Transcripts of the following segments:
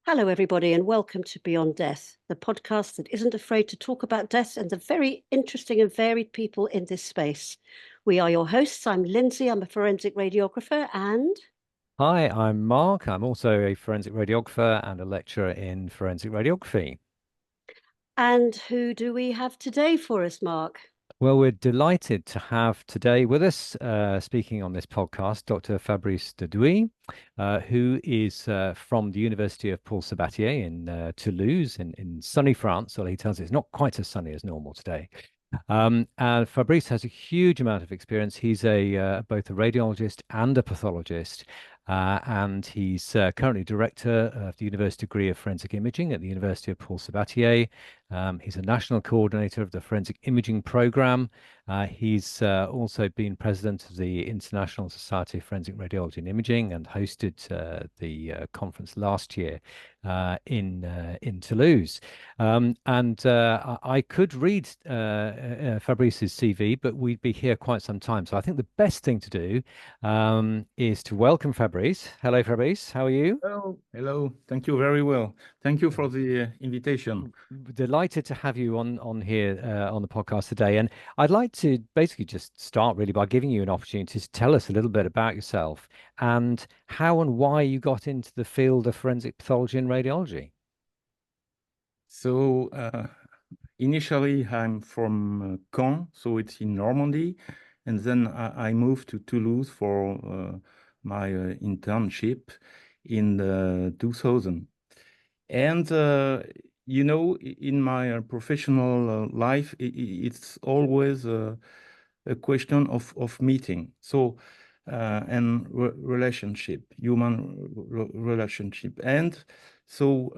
Hello, everybody, and welcome to Beyond Death, the podcast that isn't afraid to talk about death and the very interesting and varied people in this space. We are your hosts. I'm Lindsay. I'm a forensic radiographer, Hi, I'm Mark. I'm also a forensic radiographer and a lecturer in forensic radiography. and who do we have today for us, Mark? Well, we're delighted to have today with us, speaking on this podcast, Dr. Fabrice DEDOUIT, who is from the University of Paul Sabatier in Toulouse in sunny France. Well, he tells us it's not quite as sunny as normal today. And Fabrice has a huge amount of experience. He's both a radiologist and a pathologist, and he's currently director of the University Degree of Forensic Imaging at the University of Paul Sabatier. He's a national coordinator of the Forensic Imaging Program. He's also been president of the International Society of Forensic Radiology and Imaging and hosted the conference last year in Toulouse. I could read Fabrice's CV, but we'd be here quite some time. So I think the best thing to do is to welcome Fabrice. Hello, Fabrice. How are you? Hello, hello. Thank you very well. Thank you for the invitation. Delighted to have you on here on the podcast today. And I'd like to basically just start really by giving you an opportunity to tell us a little bit about yourself and how and why you got into the field of forensic pathology and radiology. So initially, I'm from Caen, so it's in Normandy, and then I moved to Toulouse for my internship in 2000. And in my professional life, it's always a question of meeting. So and relationship, human relationship, and so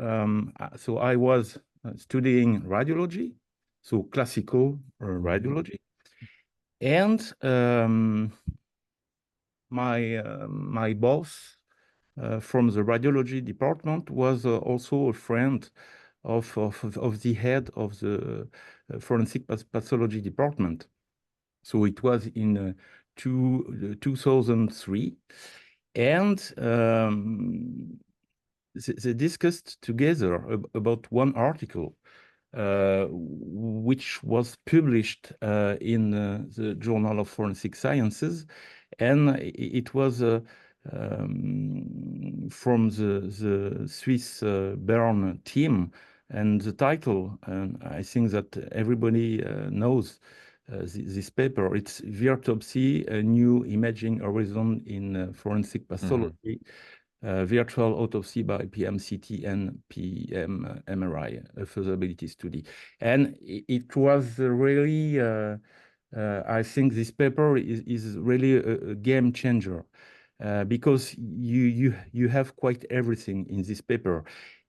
I was studying radiology, so classical radiology, and my boss from the radiology department was also a friend of the head of the forensic pathology department. So it was in 2003, and they discussed together about one article which was published in the Journal of Forensic Sciences, and it was from the Swiss Bern team, and the title, and I think that everybody knows this paper. It's Virtopsy, a new imaging horizon in forensic pathology, virtual autopsy by PMCT and PMRI, a feasibility study. And it was really, I think this paper is really a game changer because you have quite everything in this paper.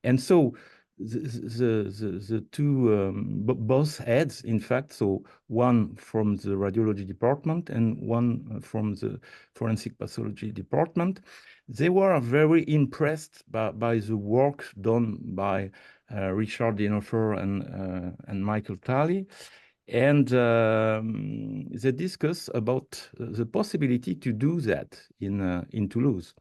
And so the two both heads, in fact, so one from the radiology department and one from the forensic pathology department, they were very impressed by the work done by Richard Dinofer and Michael Talley. And they discuss about the possibility to do that in Toulouse.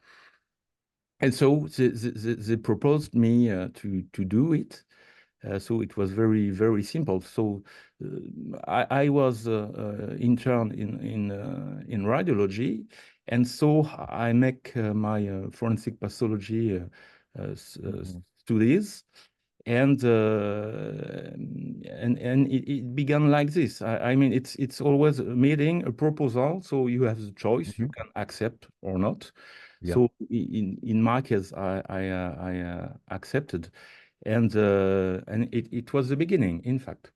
And so they proposed me to do it. So it was very, very simple. So I was intern in radiology, and so I make my forensic pathology studies, and it began like this. I mean, it's always a meeting, a proposal, so you have the choice, you can accept or not. Yeah. So in my case, I accepted, and it was the beginning, in fact.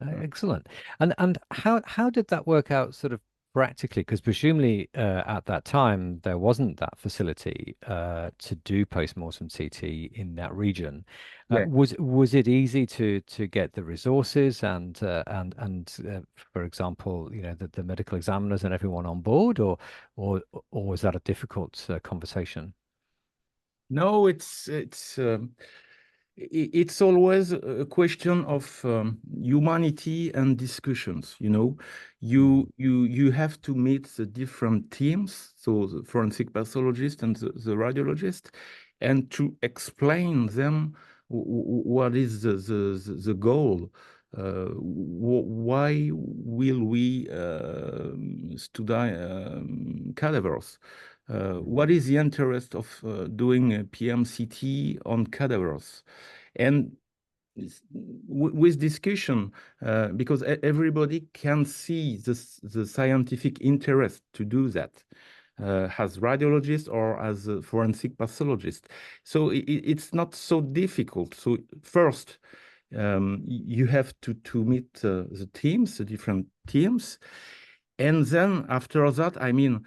Excellent. And how did that work out sort of practically? Because presumably at that time there wasn't that facility to do post-mortem CT in that region. Yeah. Was it easy to get the resources and for example, you know, the medical examiners and everyone on board, or was that a difficult conversation? No, it's always a question of humanity and discussions. You know, you have to meet the different teams, so the forensic pathologist and the radiologist, and to explain them what is the goal. Why will we study cadavers? What is the interest of doing a PMCT on cadavers? And with discussion, because everybody can see the scientific interest to do that, as radiologist or as a forensic pathologist. So it's not so difficult. So first, you have to meet the teams, the different teams. And then after that, I mean,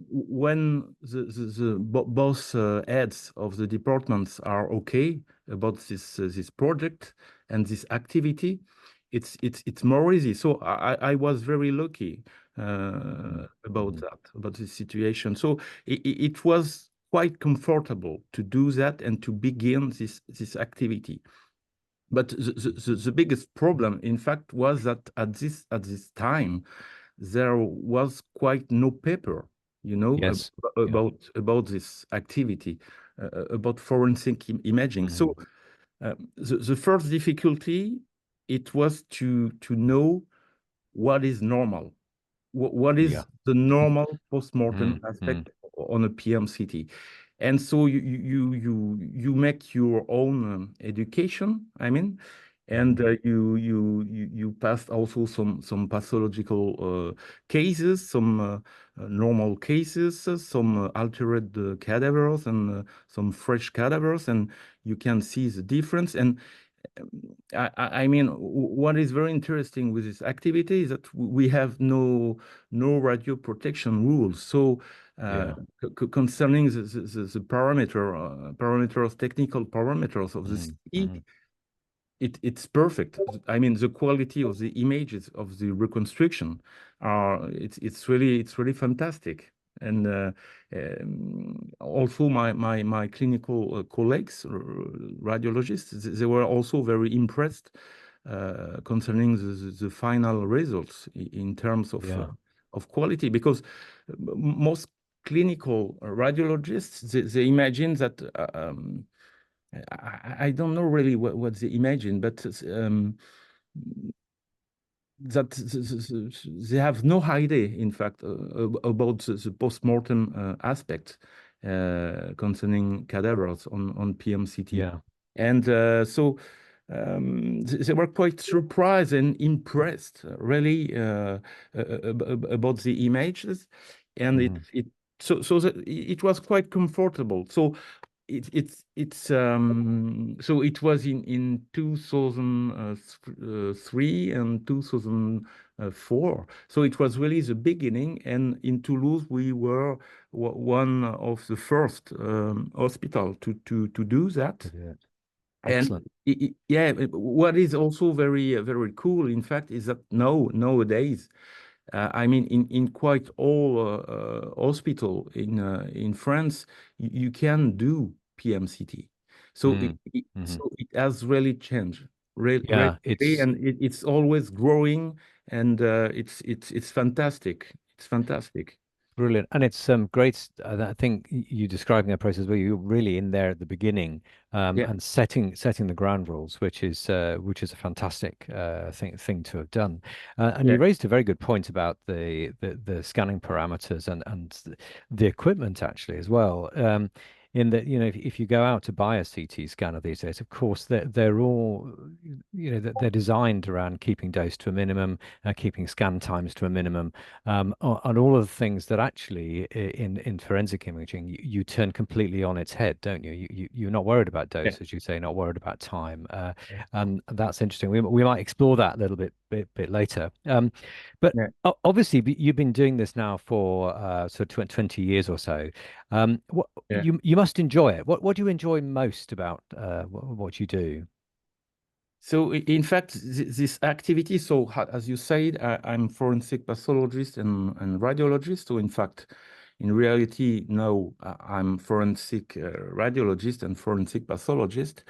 when both heads of the departments are okay about this project and this activity, it's more easy. So I was very lucky about that, about this situation. So it was quite comfortable to do that and to begin this activity. But the biggest problem, in fact, was that at this time, there was quite no paper, you know, Yes. about this activity, about forensic imaging. So the first difficulty, it was to know what is normal, what is the normal post-mortem aspect on a PMCT. And so you make your own education, I mean, and you passed also some pathological cases, some normal cases, some altered cadavers, and some fresh cadavers, and you can see the difference. And I mean, what is very interesting with this activity is that we have no radio protection rules. So concerning the parameters, technical parameters of the CT, it's perfect. I mean, the quality of the images of the reconstruction it's really fantastic. And also my clinical colleagues, radiologists, they were also very impressed concerning the final results in terms of quality, because most clinical radiologists, they imagine that I don't know really what they imagine, but that they have no idea, in fact, about the post-mortem aspect concerning cadavers on PMCT. Yeah. And so they were quite surprised and impressed, really, about the images, and it was quite comfortable. So so it was in 2003 and 2004. So it was really the beginning, and in Toulouse we were one of the first hospital to do that. Excellent. And yeah, what is also very cool, in fact, is that nowadays, I mean, in quite all hospital in France, you can do PMCT. So so it has really changed, Yeah, and it's always growing, and it's fantastic. It's fantastic. brilliant, and it's great. I think you describing a process where you're really in there at the beginning, Yeah. and setting the ground rules, which is a fantastic thing to have done. And Yeah. you raised a very good point about the scanning parameters and the equipment actually as well. In that, you know, if you go out to buy a CT scanner these days, of course, they're all, you know, they're designed around keeping dose to a minimum, keeping scan times to a minimum, and all of the things that actually in forensic imaging you turn completely on its head, don't you? You're not worried about dose, as you say, not worried about time, and that's interesting. We might explore that a little bit later. But obviously you've been doing this now for sort of 20 years or so. You must enjoy it. What do you enjoy most about what you do? So in fact, this activity, so as you said, I'm forensic pathologist and radiologist. So in fact, in reality, now I'm forensic radiologist and forensic pathologist.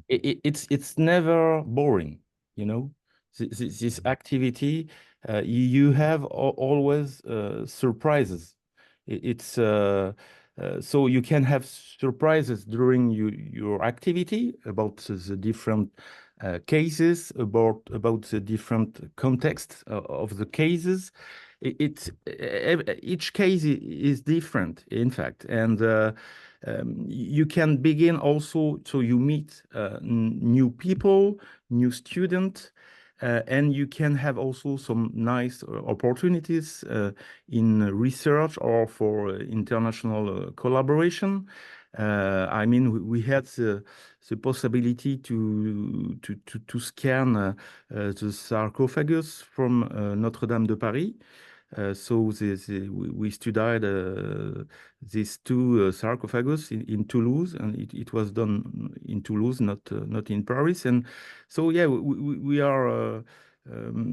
It's never boring, you know. This activity, you have always surprises. It's so you can have surprises during your activity about the different cases, about the different context of the cases. Each case is different, in fact, and you can begin also, so you meet new people, new students, and you can have also some nice opportunities in research or for international collaboration. I mean, we had the possibility to scan the sarcophagus from Notre-Dame de Paris. So we studied these two sarcophagus in Toulouse, and it was done in Toulouse, not in Paris. And so yeah, we are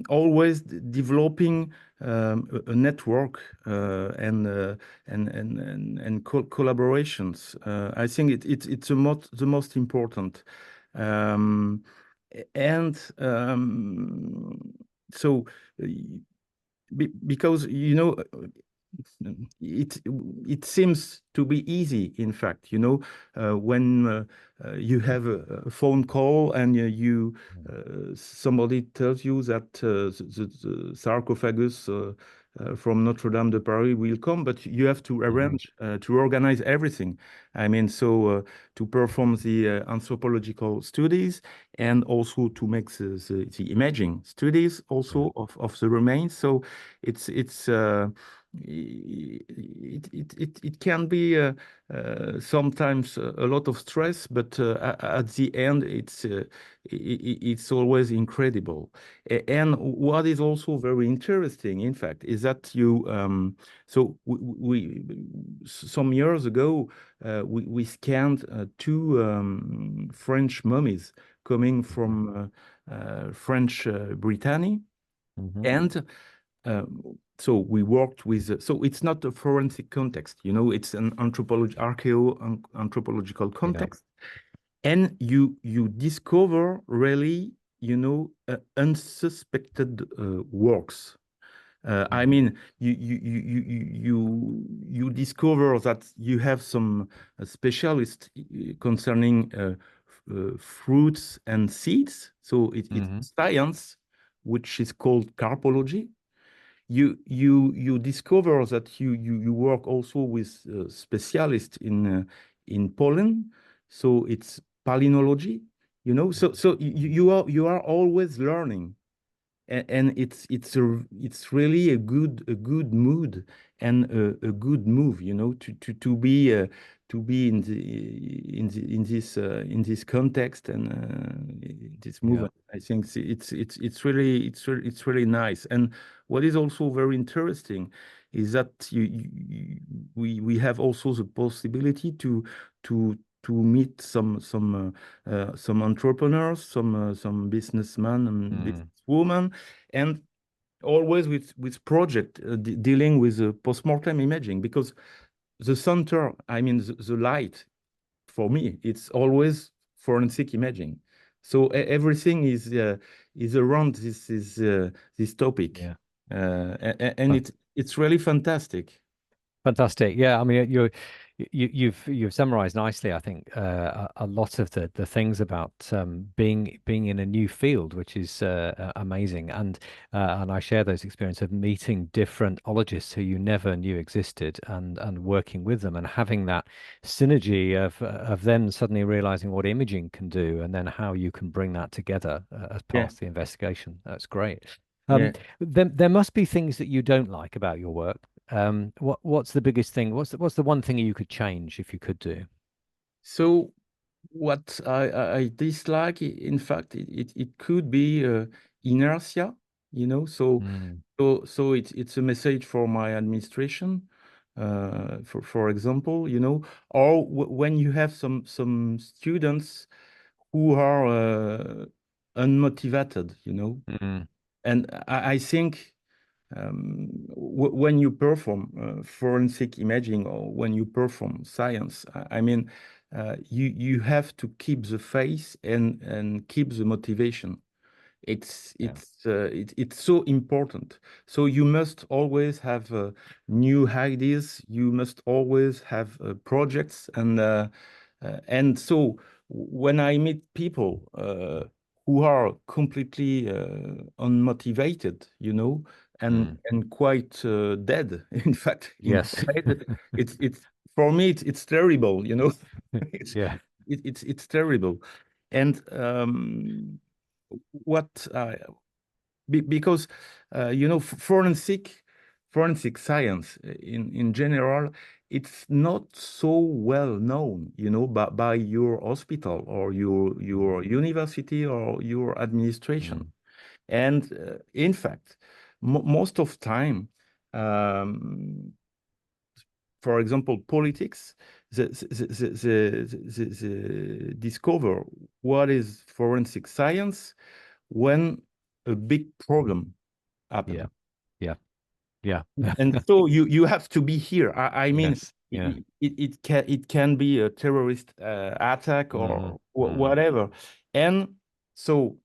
always developing a network and collaborations. I think it's the most important. And so because it seems to be easy, in fact, when you have a phone call and somebody tells you that the sarcophagus from Notre-Dame de Paris will come, but you have to arrange to organize everything. I mean, so to perform the anthropological studies and also to make the imaging studies also of the remains. So it can be sometimes a lot of stress, but at the end, it's always incredible. And what is also very interesting, in fact, is that so we some years ago we scanned two French mummies coming from French Brittany, and so we worked with, so it's not a forensic context, it's an anthropological context. And you discover really, unsuspected works. I mean, you discover that you have some specialists concerning fruits and seeds. So it's science, which is called carpology. You discover that you work also with specialists in pollen, so it's palynology, so you are always learning, and it's really a good mood and a good move, to be in this context and this movement. I think it's really nice. And what is also very interesting is that we have also the possibility to meet some entrepreneurs, some businessmen and businesswomen, and always with project dealing with post-mortem imaging, because the center, I mean, the light, for me, it's always forensic imaging. So everything is around this topic, and it's really fantastic. Fantastic. Yeah, I mean, you've summarized nicely, I think, a lot of the things about being in a new field, which is amazing. And I share those experiences of meeting different ologists who you never knew existed, and working with them and having that synergy of them suddenly realizing what imaging can do, and then how you can bring that together as part of the investigation. That's great. There must be things that you don't like about your work. What's the biggest thing? What's the one thing you could change if you could do? So what I dislike, in fact, it could be inertia, so it's a message for my administration, for example, or when you have some students who are unmotivated, and I think when you perform forensic imaging, or when you perform science, I mean, you have to keep the faith and keep the motivation. It's so important. So you must always have new ideas. You must always have projects, and so when I meet people who are completely unmotivated, you know, and quite dead, in fact, Yes. inside, it's for me it's terrible, you know. it's Yeah. it's terrible, and what because you know, forensic science in general, it's not so well known, you know, by your hospital or your university or your administration. And in fact, most of time, for example, politics, the discover what is forensic science when a big problem happens. Yeah. Yeah. And so you have to be here. I mean, Yes. Yeah. it can be a terrorist attack or whatever. And so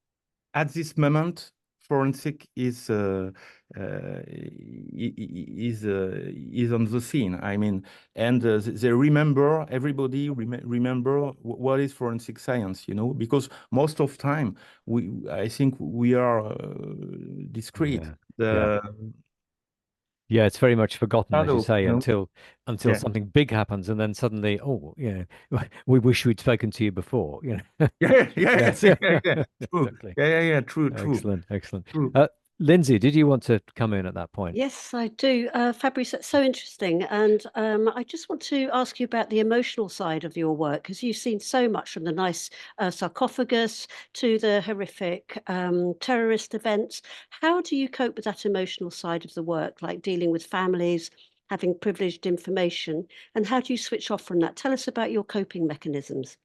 at this moment, forensic is on the scene. I mean, and they remember, everybody remember what is forensic science, you know, because most of time I think we are discreet. Yeah, it's very much forgotten, as you Shadow, say, you know? until Yeah. something big happens, and then suddenly, oh, you know, we wish we'd spoken to you before. You know. Yes, Yeah. yeah. True. Exactly. Yeah. True. Excellent. True. Lindsay, did you want to come in at that point? Yes, I do. Fabrice, that's so interesting. And I just want to ask you about the emotional side of your work, because you've seen so much, from the nice sarcophagus to the horrific terrorist events. How do you cope with that emotional side of the work, like dealing with families, having privileged information, and how do you switch off from that? Tell us about your coping mechanisms.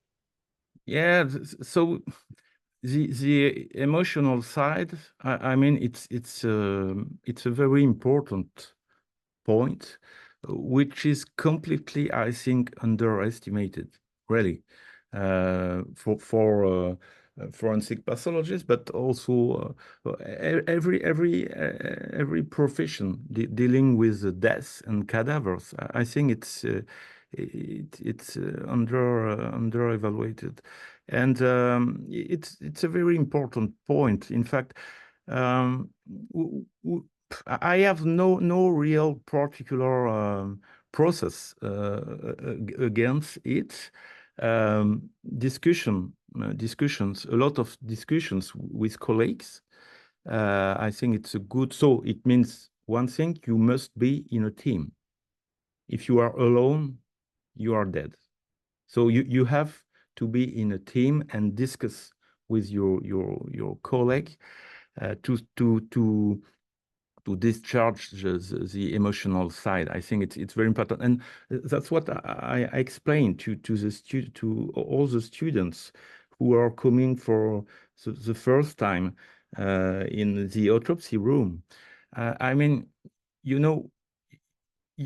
Yeah, so the emotional side, I mean, it's a very important point, which is completely, I think, underestimated, really, for forensic pathologists, but also every profession dealing with death and cadavers. I think it's under evaluated, and it's a very important point. In fact, um, I have no real particular process against it. Discussions, a lot of discussions with colleagues. I think it's a good. So it means one thing: you must be in a team. If you are alone, you are dead. So you have to be in a team and discuss with your colleague to discharge the emotional side. I think it's very important, and that's what I explained to all the students who are coming for the first time in the autopsy room. I mean, you know,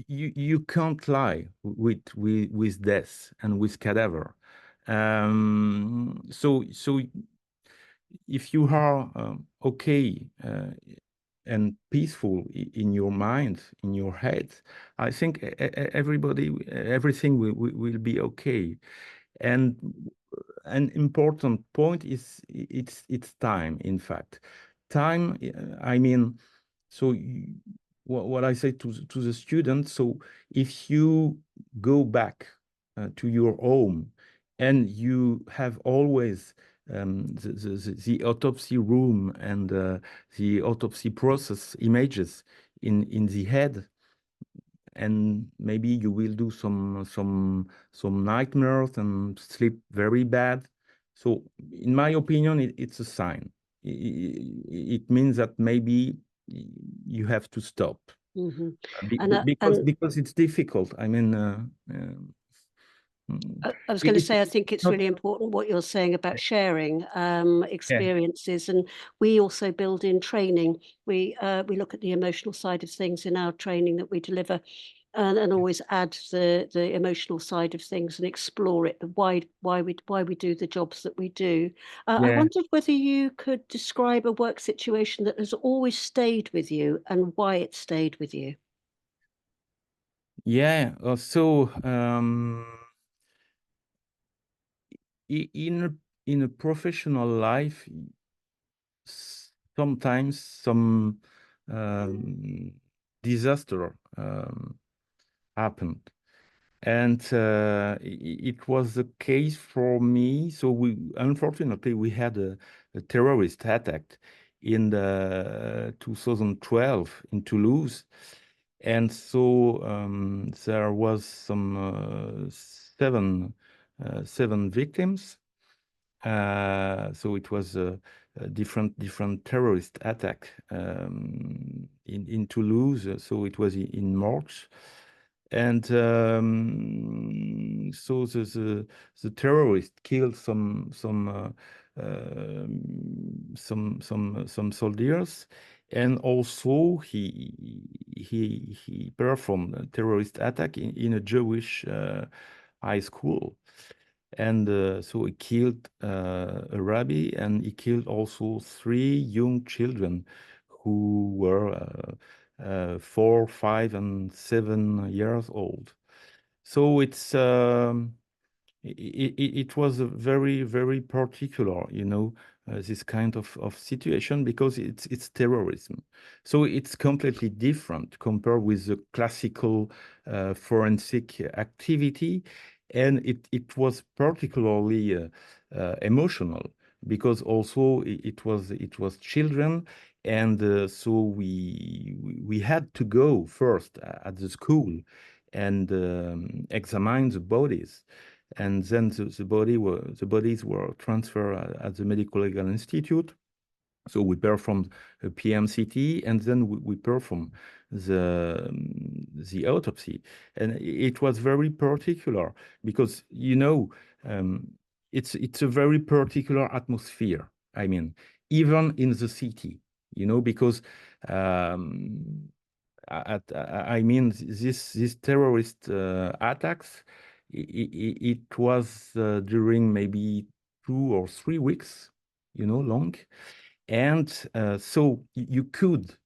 you can't lie with death and with cadaver. So if you are okay and peaceful in your mind, in your head, I think everything will be okay. And an important point is it's time. In fact, time. I mean, so what I say to the students. So if you go back to your home and you have always the autopsy room and the autopsy process images in the head, and maybe you will do some nightmares and sleep very bad. So in my opinion, it's a sign. It means that maybe you have to stop. Mm-hmm. Because it's difficult. I mean, I was going to say, I it's think it's not, really important what you're saying about sharing yeah. experiences, and we also build in training. We look at the emotional side of things in our training that we deliver, and always add the emotional side of things and explore it, why we do the jobs that we do. I Yeah. wondered whether you could describe a work situation that has always stayed with you and why it stayed with you. Yeah. So in a professional life, sometimes some disaster happened. And it was the case for me. So unfortunately, we had a terrorist attack in the 2012 in Toulouse. And so there was some seven victims. So it was a different terrorist attack in Toulouse. So it was in March. And so the terrorist killed some soldiers, and also he performed a terrorist attack in a Jewish high school. And so he killed a rabbi, and he killed also 3 young children who were 4, 5, and 7 years old. So it was a very, very particular, this kind of situation, because it's terrorism. So it's completely different compared with the classical forensic activity. And it was particularly emotional, because also it was children. And so we had to go first at the school and examine the bodies, and then the bodies were transferred at the Medical Legal Institute. So we performed a PMCT, and then we performed the autopsy. And it was very particular, because it's a very particular atmosphere. I mean, even in the city, because I mean, these terrorist attacks, it was during maybe 2 or 3 weeks, long. And so you could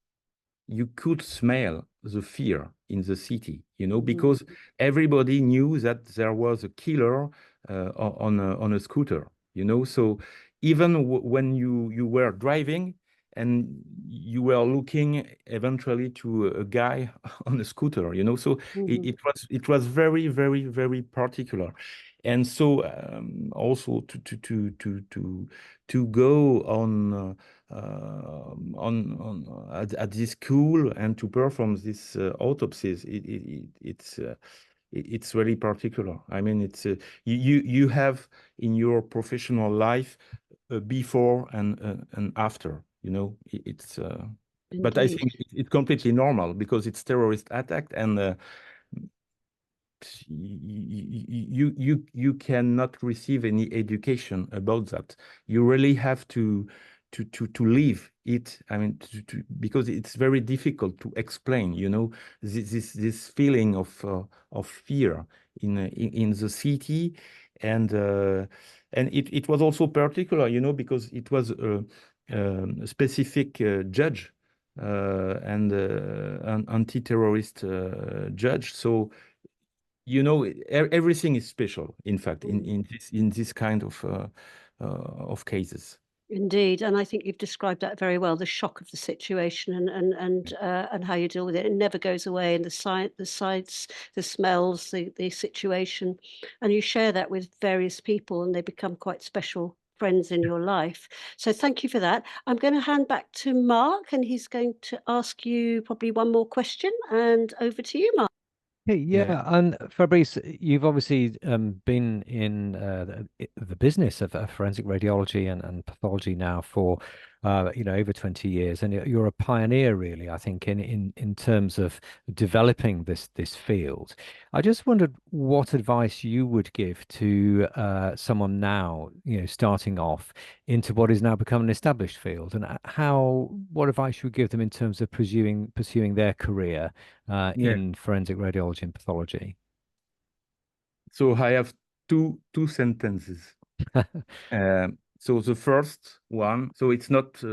smell the fear in the city, because everybody knew that there was a killer on a scooter, So even when you were driving and you were looking eventually to a guy on a scooter, So it was very, very, very particular. And so also to go on at this school and to perform these autopsies, it's really particular. I mean, it's you have in your professional life a before and after. It's but I think it's completely normal, because it's terrorist attack, and you cannot receive any education about that. You really have to live it. I mean, because it's very difficult to explain, this feeling of fear in the city. And it was also particular, because it was a specific judge, and an anti-terrorist judge. So everything is special, in fact, in this kind of cases. Indeed, and I think you've described that very well, the shock of the situation and how you deal with it. It never goes away, and the sights, the smells, the situation, and you share that with various people, and they become quite special friends in your life. So thank you for that. I'm going to hand back to Mark, and he's going to ask you probably one more question, and over to you, Mark. Hey, yeah, and Fabrice, you've obviously been in the business of forensic radiology and pathology now for over 20 years, and you're a pioneer, really, I think, in terms of developing this field. I just wondered what advice you would give to someone now, starting off into what is now become an established field, and what advice you would give them in terms of pursuing their career Yeah. in forensic radiology and pathology. So I have two sentences. So the first one, so it's not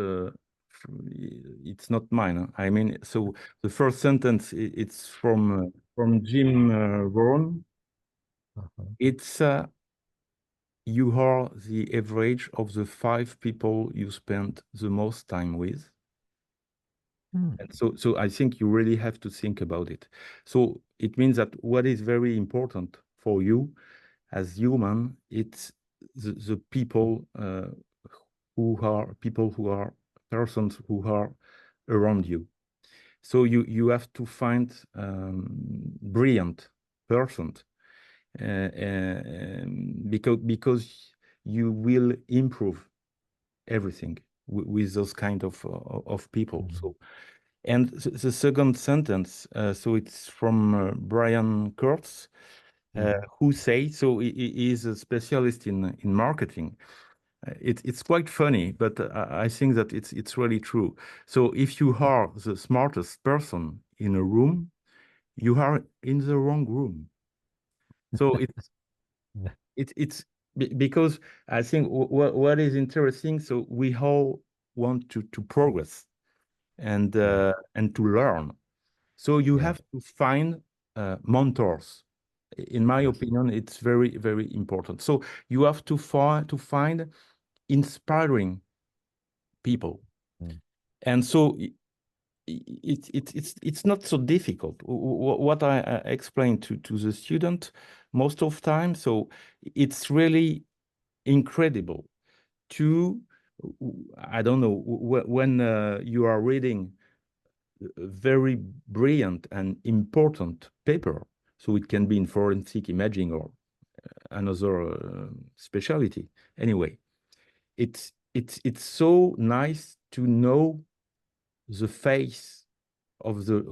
mine. I mean, so the first sentence, it's from Jim Rohn. It's you are the average of the 5 people you spend the most time with. And so I think you really have to think about it. So it means that what is very important for you as human, it's the people who are persons who are around you. So you have to find brilliant persons because you will improve everything with those kind of people. So, and the second sentence, so it's from Brian Kurtz, who say, so he is a specialist in marketing. It's quite funny, but I think that it's really true. So if you are the smartest person in a room, you are in the wrong room. So it's because I think what is interesting. So we all want to progress and to learn. So you have to find mentors. In my opinion, it's very, very important. So you have to find inspiring people. And so it's not so difficult. What I explain to the student most of time, so it's really incredible to, I don't know, when you are reading a very brilliant and important paper, so it can be in forensic imaging or another specialty. Anyway, it's so nice to know the face of the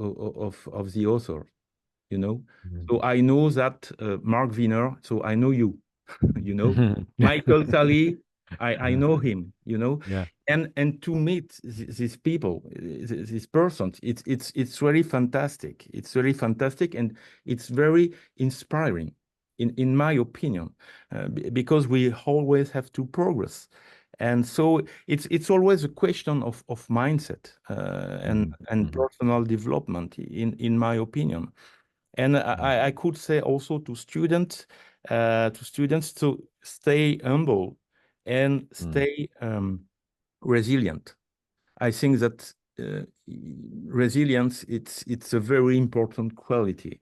author, So I know that Mark Wiener, so I know you, Michael Sally, I know him, Yeah. and to meet these people, these persons, it's really fantastic. It's really fantastic, and it's very inspiring, in my opinion, because we always have to progress. And so it's always a question of mindset and personal development, in my opinion. And I could say also to students to stay humble and stay resilient. I think that resilience, it's a very important quality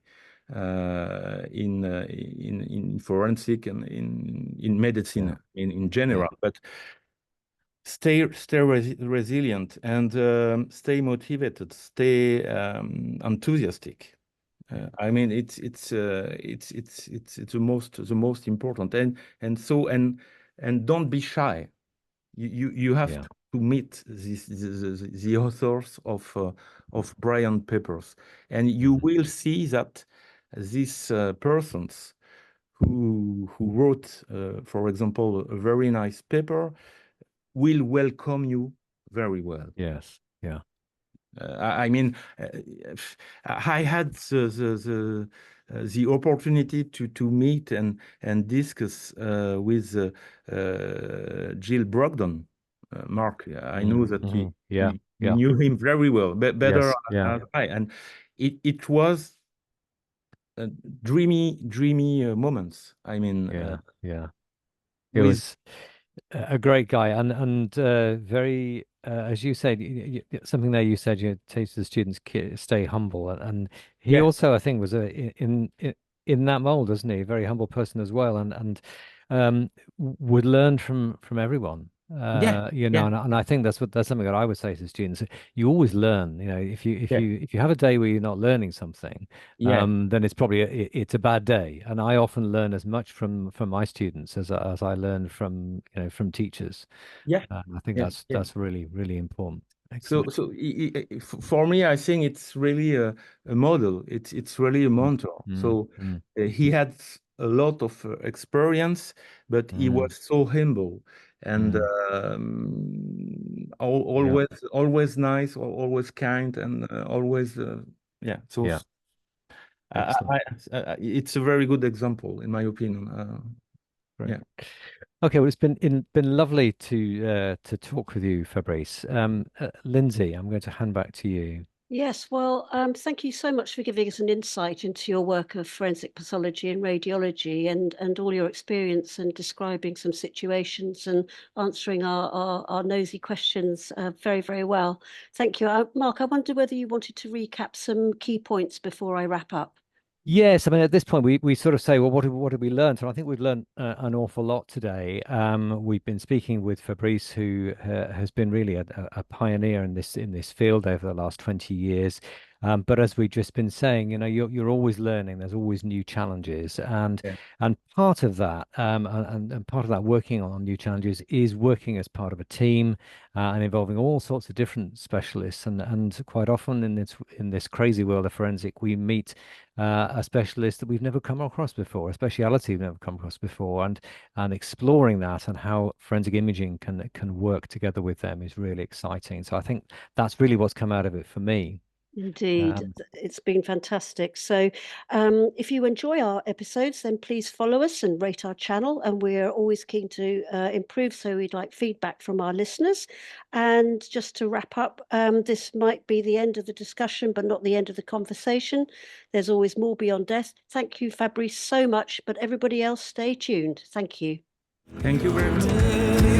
in forensic and in medicine in general. But stay resilient and stay motivated, stay enthusiastic. I mean, it's the most important, and don't be shy. You have to meet the authors of Brian papers, and you will see that these persons who wrote, for example, a very nice paper, will welcome you very well. Yes. Yeah. I mean, I had the opportunity to meet and discuss with Jill Brogdon. Mark, I know that you knew him very well, better as I, and it was dreamy moments. I mean, It was a great guy, and very, as you said, something there you said, teach the students stay humble, and he also, I think, was in that mold, isn't he? A very humble person as well, and would learn from everyone. You know, and I think that's something that I would say to students. You always learn. You know, if you have a day where you're not learning something, then it's probably it's a bad day. And I often learn as much from my students as I learn from from teachers. I think that's really, really important. Excellent. So for me, I think it's really a model. It's really a mentor. So he had a lot of experience, but he was so humble and always nice, always kind, and always So it's a very good example, in my opinion. Great. Okay, well, it's been lovely to talk with you, Fabrice. Lindsay, I'm going to hand back to you. Yes, well, thank you so much for giving us an insight into your work of forensic pathology and radiology, and all your experience and describing some situations and answering our nosy questions very, very well. Thank you. Mark, I wonder whether you wanted to recap some key points before I wrap up. Yes, I mean, at this point, we sort of say, well, what have we learned? And I think we've learned an awful lot today. We've been speaking with Fabrice, who has been really a pioneer in this field over the last 20 years. But as we've just been saying, you're always learning. There's always new challenges, and part of that, and part of that working on new challenges is working as part of a team and involving all sorts of different specialists. And quite often in this crazy world of forensic, we meet a specialist that we've never come across before, a speciality we've never come across before, and exploring that and how forensic imaging can work together with them is really exciting. So I think that's really what's come out of it for me. Indeed, it's been fantastic. So if you enjoy our episodes, then please follow us and rate our channel. And we're always keen to improve, so we'd like feedback from our listeners. And just to wrap up, this might be the end of the discussion, but not the end of the conversation. There's always more beyond death. Thank you, Fabrice, so much. But everybody else, stay tuned. Thank you. Thank you very much.